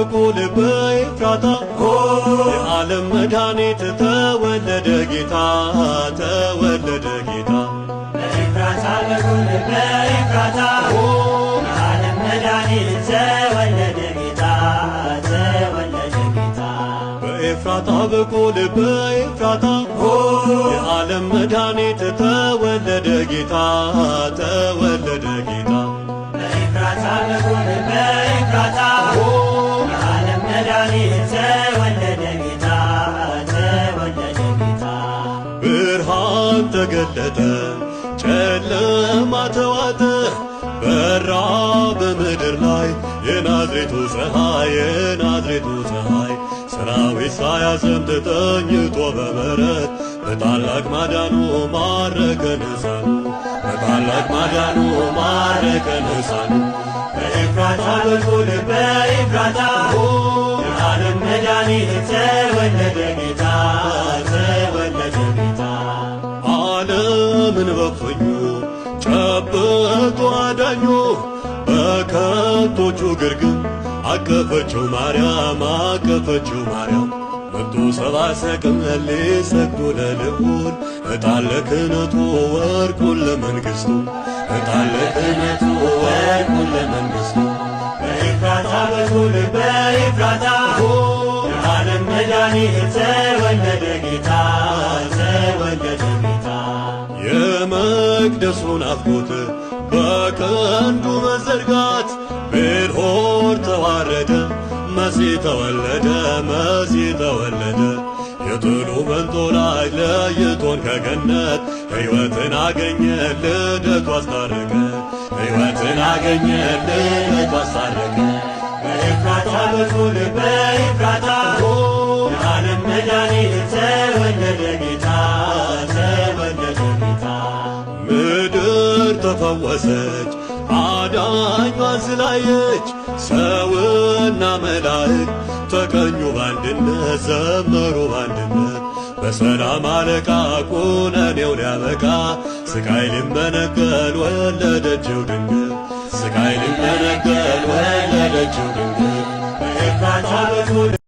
በኩል በኤፍራታ የዓለም መድኃኒት ተወለደ ጌታ ተወለደ ጌታ። በኤፍራታ በኩል በኤፍራታ የዓለም መድኃኒት ተወለደ ጌታ ተወለደ ጌታ። በኤፍራታ በኩል በኤፍራታ የዓለም መድኃኒት ተወለደ ጌታ ተወለደ ጌታ። በኤፍራታ በኩል በኤፍራታ የዓለም መድኃኒት ተወለደ ጌታ ተወለደ ጌታ። ብርሃን ተገለጠ ጨለማ ተዋጠ በራ በምድር ላይ የናዝሬቱ ፀሐይ የናዝሬቱ ፀሐይ። ሰራዊት ሳያዘምት ተኝቶ በበረት በታላቅ ማዳኑ ማረከን ሕፃኑ በታላቅ ማዳኑ ማረከን ሕፃኑ። በኤፍራታ በኩል በኤፍራታ የዓለም መድኃኒት ተወለደ ጌታ ተወለደ ጌታ። ዓለምን በፈኙ ጨበጡ አዳኙ በከብቶቹ ግርግም አቀፈችው ማርያም አቀፈችው ማርያም። መጡ ሰብአ ሰቅል ሊሰግዱ ለልዑል ዕጣን ለክህነቱ ወርቁን ለመንግሥቱ ዕጣን ለክህነቱ ወርቁን ለመንግሥቱ። በኤፍራታ በኩል በኤፍራታ የዓለም መድኃኒት ተወለደ ጌታ ተወለደ ጌታ። የመቅደሱ ናፍቆት በቀንዱ መዘርጋት ቤልሆር ተዋረደ መሲህ ተወለደ መሲህ ተወለደ። የጥሉ መንጦላዕት ለይቶን ከገነት ሕይወትን አገኘን ልደቱ አስታረቀ ሕይወትን አገኘን ልደቱ አስታረቀ። በኤፍራታ በኩል በኤፍራታ የዓለም መድኃኒት ተወለደ ጌታ ተወለደ ጌታ። ምድር ተፈወሰች አዳኟን ስላየች ሰውና መላእክት ተቀኙ በአንድነት ዘመሩ በአንድነት። በሰላም አለቃ ኩነኔው ሊያበቃ ስቃይ ሊመነገል ወለደችው ድንግል ስቃይ ሊመነገል ወለደችው ድንግል። በኤፍራታ በኩል